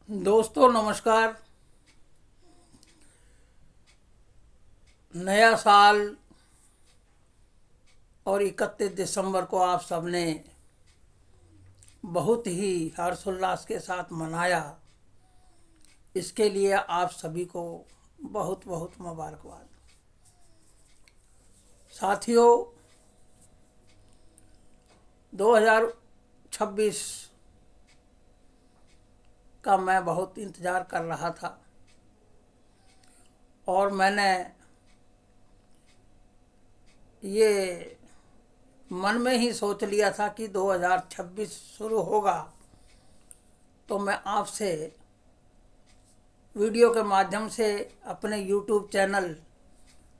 दोस्तों नमस्कार। नया साल और 31 दिसंबर को आप सबने बहुत ही हर्षोल्लास के साथ मनाया। इसके लिए आप सभी को बहुत बहुत मुबारकबाद। साथियों, 2026 का मैं बहुत इंतज़ार कर रहा था और मैंने ये मन में ही सोच लिया था कि 2026 शुरू होगा तो मैं आपसे वीडियो के माध्यम से अपने यूट्यूब चैनल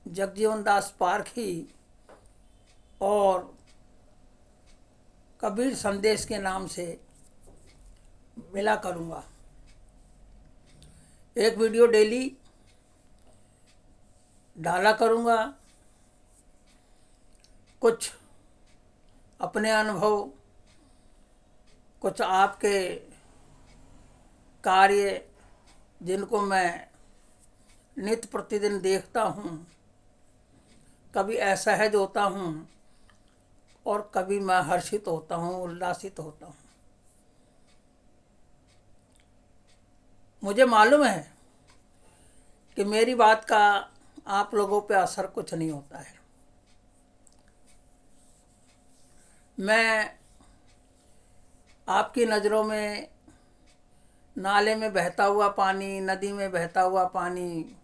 जगजीवन दास पारखी और कबीर संदेश के नाम से मिला करूँगा। एक वीडियो डेली डाला करूँगा। कुछ अपने अनुभव, कुछ आपके कार्य जिनको मैं नित्य प्रतिदिन देखता हूँ, कभी असहज होता हूँ और कभी मैं हर्षित होता हूँ, उल्लासित होता हूँ। मुझे मालूम है कि मेरी बात का आप लोगों पे असर कुछ नहीं होता है। मैं आपकी नज़रों में नाले में बहता हुआ पानी, नदी में बहता हुआ पानी,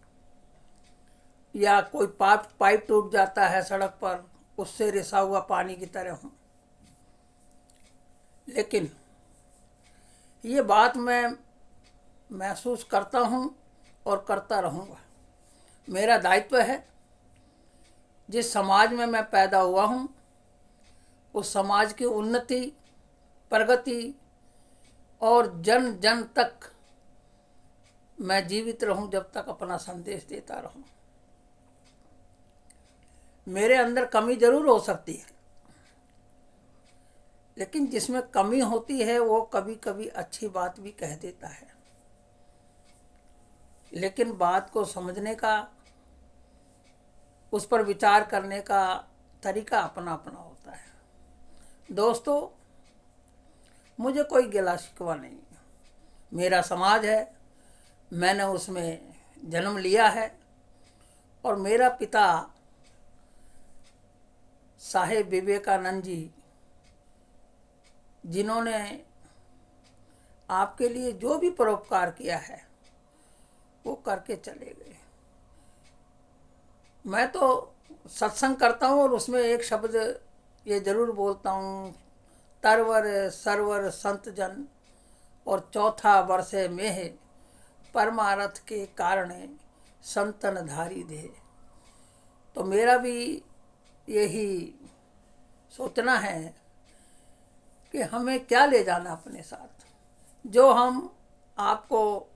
या कोई पाइप टूट जाता है सड़क पर, उससे रिसा हुआ पानी की तरह हूँ। लेकिन ये बात मैं महसूस करता हूँ और करता रहूँगा। मेरा दायित्व है, जिस समाज में मैं पैदा हुआ हूँ उस समाज की उन्नति, प्रगति और जन जन तक मैं जीवित रहूं, जब तक अपना संदेश देता रहूं। मेरे अंदर कमी जरूर हो सकती है, लेकिन जिसमें कमी होती है वो कभी कभी अच्छी बात भी कह देता है। लेकिन बात को समझने का, उस पर विचार करने का तरीका अपना अपना होता है। दोस्तों, मुझे कोई गिला शिकवा नहीं है। मेरा समाज है, मैंने उसमें जन्म लिया है और मेरा पिता साहेब विवेकानंद जी, जिन्होंने आपके लिए जो भी परोपकार किया है वो करके चले गए। मैं तो सत्संग करता हूँ और उसमें एक शब्द ये जरूर बोलता हूँ, तरवर सरवर संत जन और चौथा वर्षे में परमारथ के कारण संतन धारी दे। तो मेरा भी यही सोचना है कि हमें क्या ले जाना अपने साथ। जो हम आपको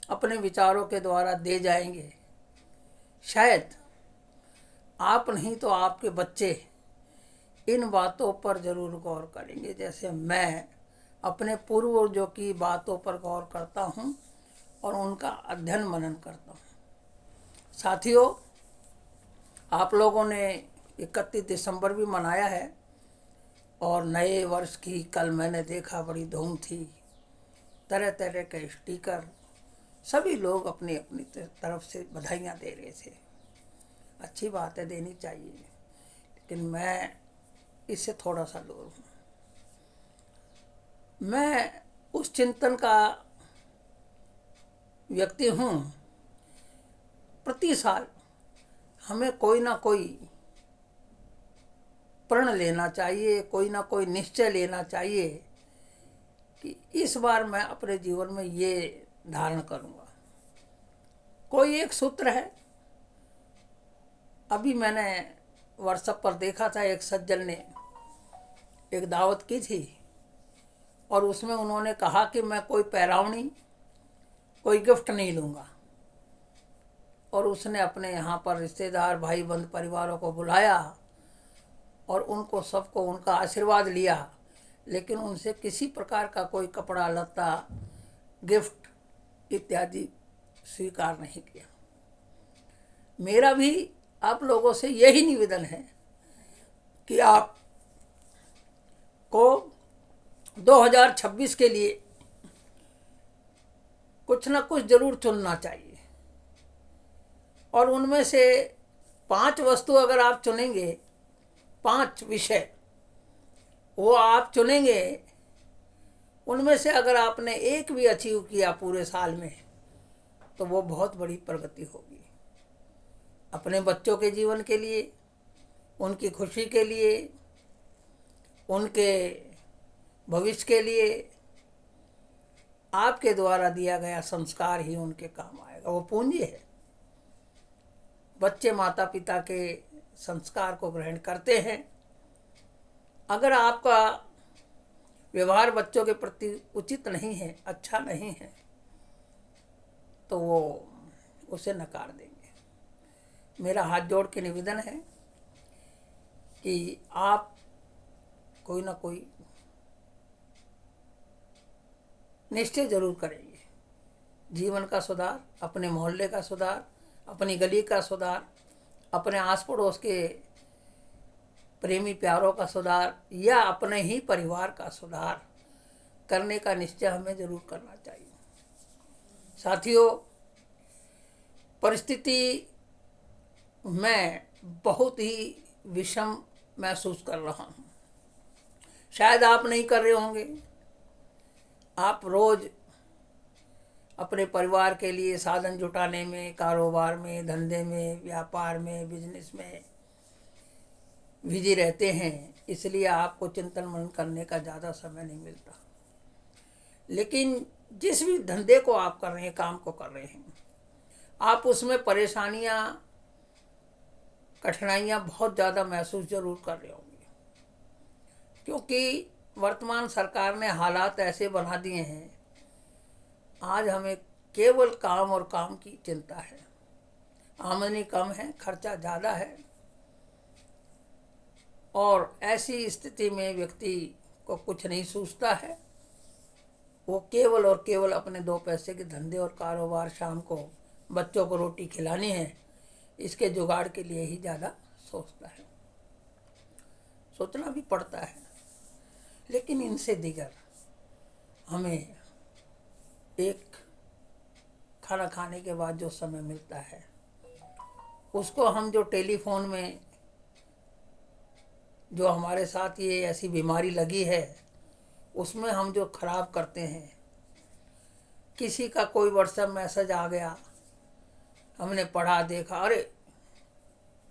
अपने विचारों के द्वारा दे जाएंगे, शायद आप नहीं तो आपके बच्चे इन बातों पर ज़रूर गौर करेंगे, जैसे मैं अपने पूर्वजों की बातों पर गौर करता हूँ और उनका अध्ययन मनन करता हूँ। साथियों, आप लोगों ने 31 दिसंबर भी मनाया है और नए वर्ष की कल मैंने देखा बड़ी धूम थी। तरह तरह के स्टिकर, सभी लोग अपनी अपनी तरफ से बधाइयाँ दे रहे थे। अच्छी बात है, देनी चाहिए, लेकिन मैं इससे थोड़ा सा दूर हूँ। मैं उस चिंतन का व्यक्ति हूँ, प्रति साल हमें कोई ना कोई प्रण लेना चाहिए, कोई ना कोई निश्चय लेना चाहिए कि इस बार मैं अपने जीवन में ये धारण करूँगा। कोई एक सूत्र है। अभी मैंने व्हाट्सएप पर देखा था, एक सज्जन ने एक दावत की थी और उसमें उन्होंने कहा कि मैं कोई पैरावनी, कोई गिफ्ट नहीं लूँगा। और उसने अपने यहाँ पर रिश्तेदार, भाई बंधु, परिवारों को बुलाया और उनको सबको उनका आशीर्वाद लिया, लेकिन उनसे किसी प्रकार का कोई कपड़ा लत्ता गिफ्ट इत्यादि स्वीकार नहीं किया। मेरा भी आप लोगों से यही निवेदन है कि आप को 2026 के लिए कुछ ना कुछ जरूर चुनना चाहिए, और उनमें से 5 वस्तु अगर आप चुनेंगे, 5 विषय वो आप चुनेंगे, उनमें से अगर आपने एक भी अचीव किया पूरे साल में तो वो बहुत बड़ी प्रगति होगी अपने बच्चों के जीवन के लिए, उनकी खुशी के लिए, उनके भविष्य के लिए। आपके द्वारा दिया गया संस्कार ही उनके काम आएगा, वो पूंजी है। बच्चे माता पिता के संस्कार को ग्रहण करते हैं। अगर आपका व्यवहार बच्चों के प्रति उचित नहीं है, अच्छा नहीं है, तो वो उसे नकार देंगे। मेरा हाथ जोड़ के निवेदन है कि आप कोई ना कोई निश्चय जरूर करेंगे। जीवन का सुधार, अपने मोहल्ले का सुधार, अपनी गली का सुधार, अपने आस पड़ोस के प्रेमी प्यारों का सुधार, या अपने ही परिवार का सुधार करने का निश्चय हमें जरूर करना चाहिए। साथियों, परिस्थिति मैं बहुत ही विषम महसूस कर रहा हूँ। शायद आप नहीं कर रहे होंगे। आप रोज अपने परिवार के लिए साधन जुटाने में, कारोबार में, धंधे में, व्यापार में, बिजनेस में बिजी रहते हैं, इसलिए आपको चिंतन मनन करने का ज़्यादा समय नहीं मिलता। लेकिन जिस भी धंधे को आप कर रहे हैं, काम को कर रहे हैं, आप उसमें परेशानियाँ, कठिनाइयाँ बहुत ज़्यादा महसूस जरूर कर रहे होंगे, क्योंकि वर्तमान सरकार ने हालात ऐसे बना दिए हैं, आज हमें केवल काम और काम की चिंता है। आमदनी कम है, खर्चा ज़्यादा है, और ऐसी स्थिति में व्यक्ति को कुछ नहीं सूझता है। वो केवल और केवल अपने 2 पैसे के धंधे और कारोबार, शाम को बच्चों को रोटी खिलानी है, इसके जुगाड़ के लिए ही ज़्यादा सोचता है। सोचना भी पड़ता है, लेकिन इनसे दिगर हमें एक खाना खाने के बाद जो समय मिलता है, उसको हम जो टेलीफोन में जो हमारे साथ ये ऐसी बीमारी लगी है, उसमें हम जो खराब करते हैं। किसी का कोई व्हाट्सएप मैसेज आ गया, हमने पढ़ा, देखा, अरे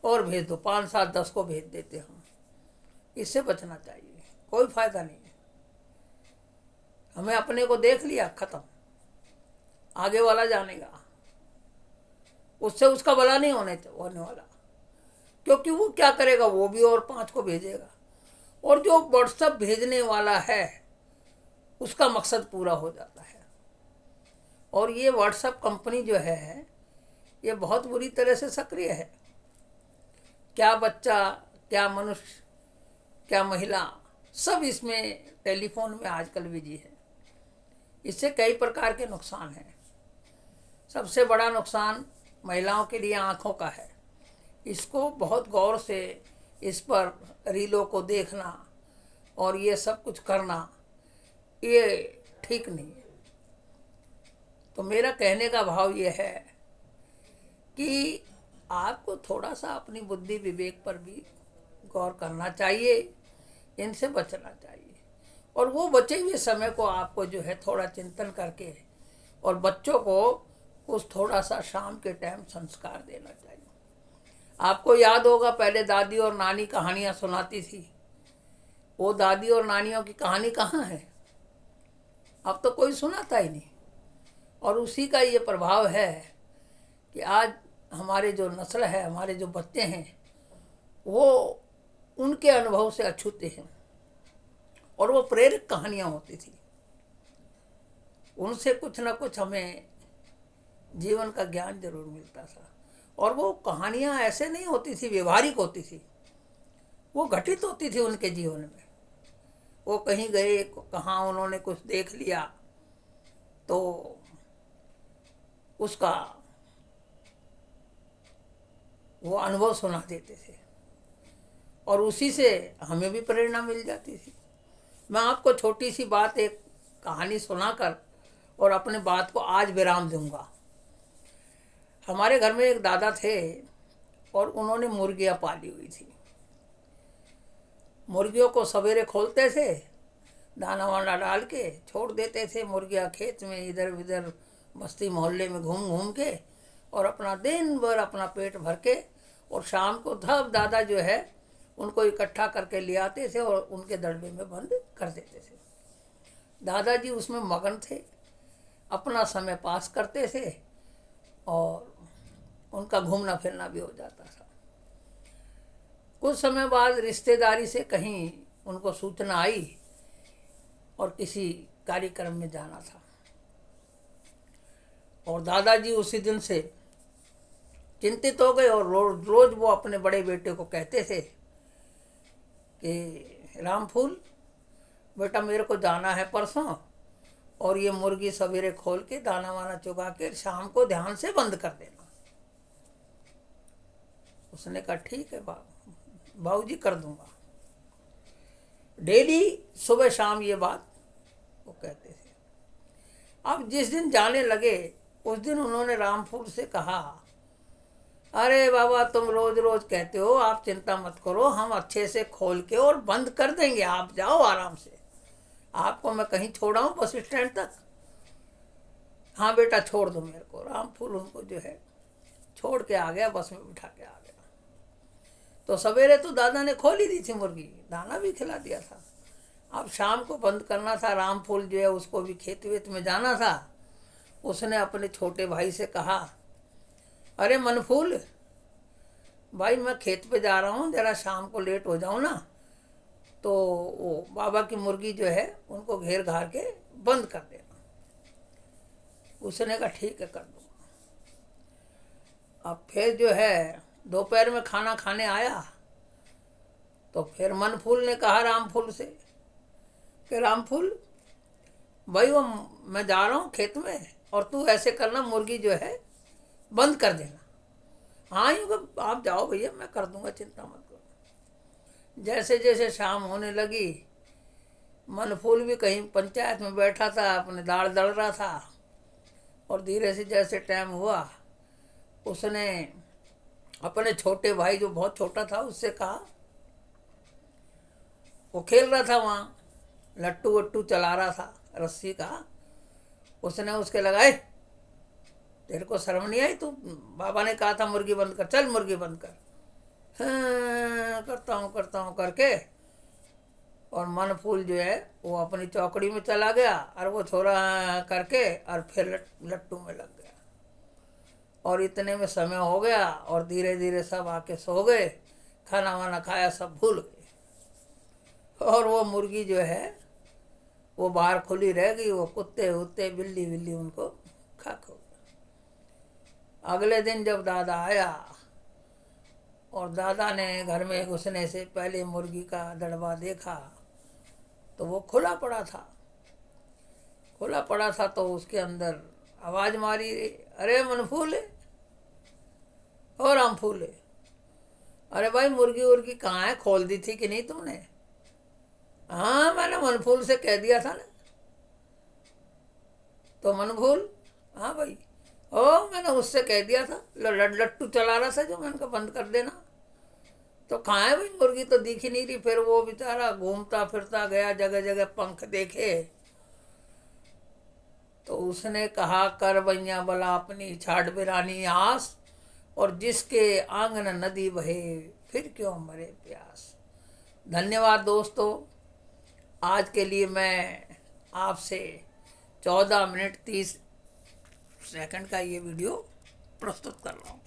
और भेज दो, 5, 7, 10 को भेज देते हम। इससे बचना चाहिए, कोई फायदा नहीं है। हमें अपने को देख लिया, खत्म, आगे वाला जानेगा, उससे उसका भला नहीं होने वाला, क्योंकि वो क्या करेगा, वो भी और 5 को भेजेगा, और जो व्हाट्सएप भेजने वाला है उसका मकसद पूरा हो जाता है। और ये व्हाट्सएप कंपनी जो है, ये बहुत बुरी तरह से सक्रिय है। क्या बच्चा, क्या मनुष्य, क्या महिला, सब इसमें टेलीफोन में आजकल बिजी है। इससे कई प्रकार के नुकसान हैं। सबसे बड़ा नुकसान महिलाओं के लिए आँखों का है। इसको बहुत गौर से इस पर रीलों को देखना और ये सब कुछ करना, ये ठीक नहीं है। तो मेरा कहने का भाव ये है कि आपको थोड़ा सा अपनी बुद्धि विवेक पर भी गौर करना चाहिए, इनसे बचना चाहिए, और वो बचे हुए समय को आपको जो है थोड़ा चिंतन करके और बच्चों को उस थोड़ा सा शाम के टाइम संस्कार देना चाहिए। आपको याद होगा, पहले दादी और नानी कहानियाँ सुनाती थी। वो दादी और नानियों की कहानी कहाँ है? अब तो कोई सुनाता ही नहीं। और उसी का ये प्रभाव है कि आज हमारे जो नस्ल है, हमारे जो बच्चे हैं, वो उनके अनुभव से अछूते हैं, और वो प्रेरक कहानियाँ होती थी। उनसे कुछ ना कुछ हमें जीवन का ज्ञान जरूर मिलता था। और वो कहानियाँ ऐसे नहीं होती थी, व्यवहारिक होती थी, वो घटित होती थी उनके जीवन में। वो कहीं गए, कहाँ उन्होंने कुछ देख लिया, तो उसका वो अनुभव सुना देते थे और उसी से हमें भी प्रेरणा मिल जाती थी। मैं आपको छोटी सी बात, एक कहानी सुनाकर और अपने बात को आज विराम दूंगा। हमारे घर में एक दादा थे और उन्होंने मुर्गियाँ पाली हुई थी। मुर्गियों को सवेरे खोलते थे, दाना वाना डाल के छोड़ देते थे। मुर्गियाँ खेत में इधर उधर बस्ती मोहल्ले में घूम घूम के और अपना दिन भर अपना पेट भर के, और शाम को तब दादा जो है उनको इकट्ठा करके ले आते थे और उनके दड़बे में बंद कर देते थे। दादाजी उसमें मगन थे, अपना समय पास करते थे और उनका घूमना फिरना भी हो जाता था। कुछ समय बाद रिश्तेदारी से कहीं उनको सूचना आई और किसी कार्यक्रम में जाना था, और दादाजी उसी दिन से चिंतित हो गए और रोज रोज वो अपने बड़े बेटे को कहते थे कि रामफूल बेटा, मेरे को जाना है परसों, और ये मुर्गी सवेरे खोल के दाना वाना चुगा के शाम को ध्यान से बंद कर देना। उसने कहा ठीक है बाबूजी, कर दूंगा। डेली सुबह शाम ये बात वो कहते थे। अब जिस दिन जाने लगे उस दिन उन्होंने रामफूल से कहा, अरे बाबा, तुम रोज रोज कहते हो, आप चिंता मत करो, हम अच्छे से खोल के और बंद कर देंगे, आप जाओ आराम से, आपको मैं कहीं छोड़ाऊँ बस स्टैंड तक? हाँ बेटा, छोड़ दो मेरे को। रामफूल उनको जो है छोड़ के आ गया, बस में बिठा के आ गया। तो सवेरे तो दादा ने खोल ही दी थी मुर्गी, दाना भी खिला दिया था। अब शाम को बंद करना था। रामफूल जो है उसको भी खेत वेत में जाना था। उसने अपने छोटे भाई से कहा, अरे मनफूल भाई, मैं खेत पे जा रहा हूँ, ज़रा शाम को लेट हो जाऊँ ना, तो वो बाबा की मुर्गी जो है उनको घेर घार के बंद कर देना। उसने कहा ठीक है, कर दूँगा। अब फिर जो है दोपहर में खाना खाने आया तो फिर मनफूल ने कहा रामफूल से कि रामफूल भाई, वो मैं जा रहा हूँ खेत में और तू ऐसे करना, मुर्गी जो है बंद कर देना। हाँ यूँ आप जाओ भैया, मैं कर दूंगा, चिंता मत करो। जैसे जैसे शाम होने लगी, मनफूल भी कहीं पंचायत में बैठा था, अपने दाढ़ दड़ रहा था, और धीरे से जैसे टाइम हुआ उसने अपने छोटे भाई, जो बहुत छोटा था, उससे कहा, वो खेल रहा था वहाँ, लट्टू वट्टू चला रहा था रस्सी का, उसने उसके लगाए, तेरे को शर्म नहीं आई? तू बाबा ने कहा था मुर्गी बंद कर, चल मुर्गी बंद कर। हाँ, करता हूँ करके, और मनफूल जो है वो अपनी चौकड़ी में चला गया और वो छोरा करके और फिर लट्टू में लग गया। और इतने में समय हो गया और धीरे धीरे सब आके सो गए, खाना वाना खाया, सब भूल गए। और वो मुर्गी जो है वो बाहर खुली रह गई, वो कुत्ते उत्ते बिल्ली बिल्ली उनको खा खो। अगले दिन जब दादा आया और दादा ने घर में घुसने से पहले मुर्गी का दड़बा देखा तो वो खुला पड़ा था। तो उसके अंदर आवाज़ मारी, अरे मनफूल और रामफूल, अरे भाई मुर्गी उर्गी कहाँ है, खोल दी थी कि नहीं तुमने? हाँ, मैंने मनफूल से कह दिया था ना। तो मनफूल, हाँ भाई, ओ मैंने उससे कह दिया था, लट्टू चला रहा था जो, मैंने कहा बंद कर देना। तो कहाँ है भाई मुर्गी, तो दिख ही नहीं रही। फिर वो बेचारा घूमता फिरता गया, जगह जगह पंख देखे, तो उसने कहा, कर बैया बला अपनी छाड़ बिरानी आस, और जिसके आंगन नदी बहे फिर क्यों मरे प्यास। धन्यवाद दोस्तों। आज के लिए मैं आपसे 14 मिनट 30 सेकंड का ये वीडियो प्रस्तुत कर रहा हूँ।